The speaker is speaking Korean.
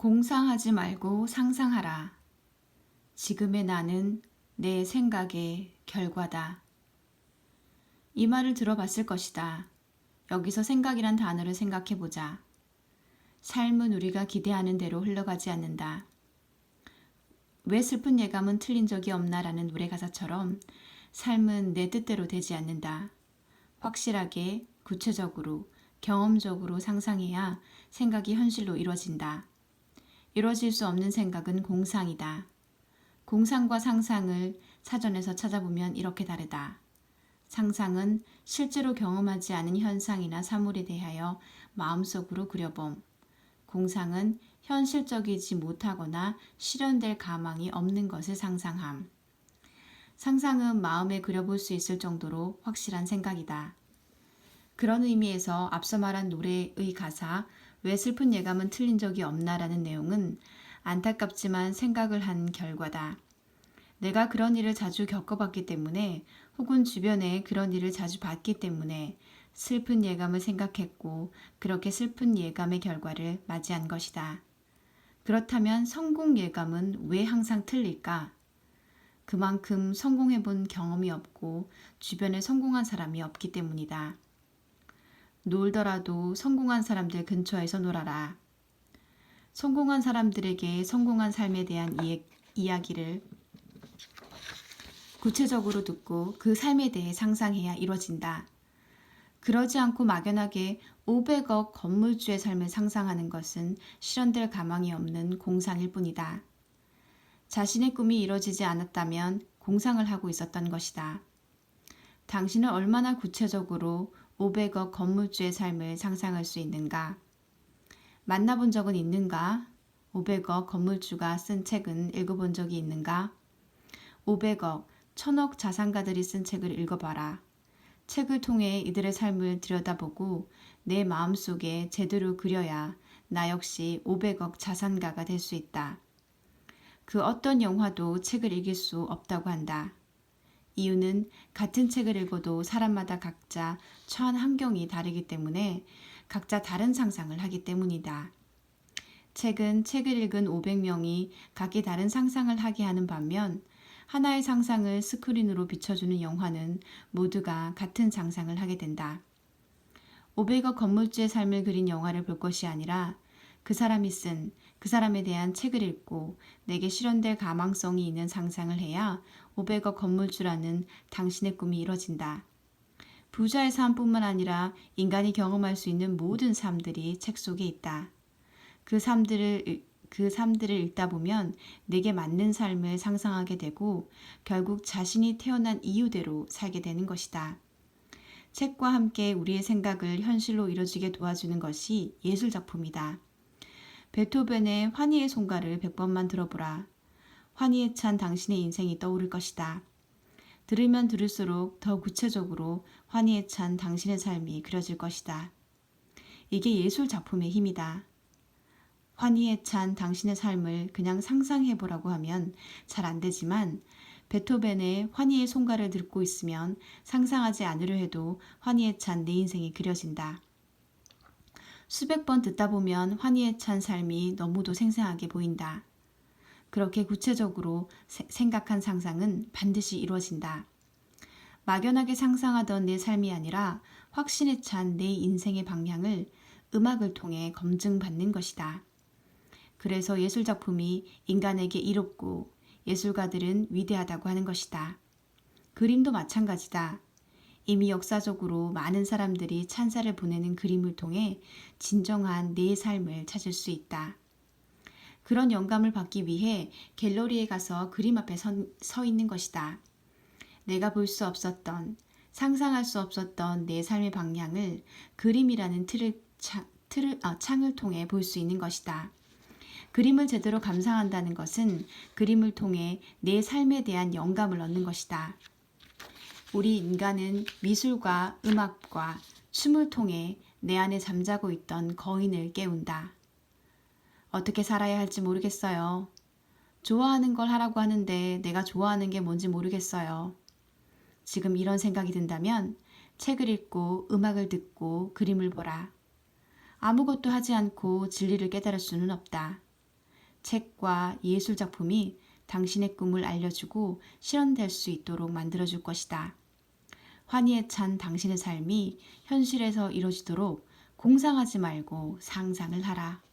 공상하지 말고 상상하라. 지금의 나는 내 생각의 결과다. 이 말을 들어봤을 것이다. 여기서 생각이란 단어를 생각해보자. 삶은 우리가 기대하는 대로 흘러가지 않는다. 왜 슬픈 예감은 틀린 적이 없나라는 노래 가사처럼 삶은 내 뜻대로 되지 않는다. 확실하게, 구체적으로, 경험적으로 상상해야 생각이 현실로 이루어진다. 이루어질 수 없는 생각은 공상이다. 공상과 상상을 사전에서 찾아보면 이렇게 다르다. 상상은 실제로 경험하지 않은 현상이나 사물에 대하여 마음속으로 그려봄. 공상은 현실적이지 못하거나 실현될 가망이 없는 것을 상상함. 상상은 마음에 그려볼 수 있을 정도로 확실한 생각이다. 그런 의미에서 앞서 말한 노래의 가사 왜 슬픈 예감은 틀린 적이 없나라는 내용은 안타깝지만 생각을 한 결과다. 내가 그런 일을 자주 겪어봤기 때문에 혹은 주변에 그런 일을 자주 봤기 때문에 슬픈 예감을 생각했고 그렇게 슬픈 예감의 결과를 맞이한 것이다. 그렇다면 성공 예감은 왜 항상 틀릴까? 그만큼 성공해본 경험이 없고 주변에 성공한 사람이 없기 때문이다. 놀더라도 성공한 사람들 근처에서 놀아라. 성공한 사람들에게 성공한 삶에 대한 이야기를 구체적으로 듣고 그 삶에 대해 상상해야 이뤄진다. 그러지 않고 막연하게 500억 건물주의 삶을 상상하는 것은 실현될 가망이 없는 공상일 뿐이다. 자신의 꿈이 이뤄지지 않았다면 공상을 하고 있었던 것이다. 당신은 얼마나 구체적으로 500억 건물주의 삶을 상상할 수 있는가? 만나본 적은 있는가? 500억 건물주가 쓴 책은 읽어본 적이 있는가? 500억, 1000억 자산가들이 쓴 책을 읽어봐라. 책을 통해 이들의 삶을 들여다보고 내 마음속에 제대로 그려야 나 역시 500억 자산가가 될 수 있다. 그 어떤 영화도 책을 이길 수 없다고 한다. 이유는 같은 책을 읽어도 사람마다 각자 처한 환경이 다르기 때문에 각자 다른 상상을 하기 때문이다. 책은 책을 읽은 500명이 각기 다른 상상을 하게 하는 반면 하나의 상상을 스크린으로 비춰주는 영화는 모두가 같은 상상을 하게 된다. 500억 건물주의 삶을 그린 영화를 볼 것이 아니라 그 사람이 쓴 그 사람에 대한 책을 읽고 내게 실현될 가망성이 있는 상상을 해야 500억 건물주라는 당신의 꿈이 이뤄진다. 부자의 삶뿐만 아니라 인간이 경험할 수 있는 모든 삶들이 책 속에 있다. 그 삶들을 읽다 보면 내게 맞는 삶을 상상하게 되고 결국 자신이 태어난 이유대로 살게 되는 것이다. 책과 함께 우리의 생각을 현실로 이뤄지게 도와주는 것이 예술작품이다. 베토벤의 환희의 송가를 100번만 들어보라. 환희에 찬 당신의 인생이 떠오를 것이다. 들으면 들을수록 더 구체적으로 환희에 찬 당신의 삶이 그려질 것이다. 이게 예술작품의 힘이다. 환희에 찬 당신의 삶을 그냥 상상해보라고 하면 잘 안되지만 베토벤의 환희의 송가를 듣고 있으면 상상하지 않으려 해도 환희에 찬 내 인생이 그려진다. 수백 번 듣다 보면 환희에 찬 삶이 너무도 생생하게 보인다. 그렇게 구체적으로 생각한 상상은 반드시 이루어진다. 막연하게 상상하던 내 삶이 아니라 확신에 찬 내 인생의 방향을 음악을 통해 검증받는 것이다. 그래서 예술작품이 인간에게 이롭고 예술가들은 위대하다고 하는 것이다. 그림도 마찬가지다. 이미 역사적으로 많은 사람들이 찬사를 보내는 그림을 통해 진정한 내 삶을 찾을 수 있다. 그런 영감을 받기 위해 갤러리에 가서 그림 앞에 서 있는 것이다. 내가 볼 수 없었던, 상상할 수 없었던 내 삶의 방향을 그림이라는 창을 통해 볼 수 있는 것이다. 그림을 제대로 감상한다는 것은 그림을 통해 내 삶에 대한 영감을 얻는 것이다. 우리 인간은 미술과 음악과 춤을 통해 내 안에 잠자고 있던 거인을 깨운다. 어떻게 살아야 할지 모르겠어요. 좋아하는 걸 하라고 하는데 내가 좋아하는 게 뭔지 모르겠어요. 지금 이런 생각이 든다면 책을 읽고 음악을 듣고 그림을 보라. 아무것도 하지 않고 진리를 깨달을 수는 없다. 책과 예술 작품이 당신의 꿈을 알려주고 실현될 수 있도록 만들어줄 것이다. 환희에 찬 당신의 삶이 현실에서 이루어지도록 공상하지 말고 상상을 하라.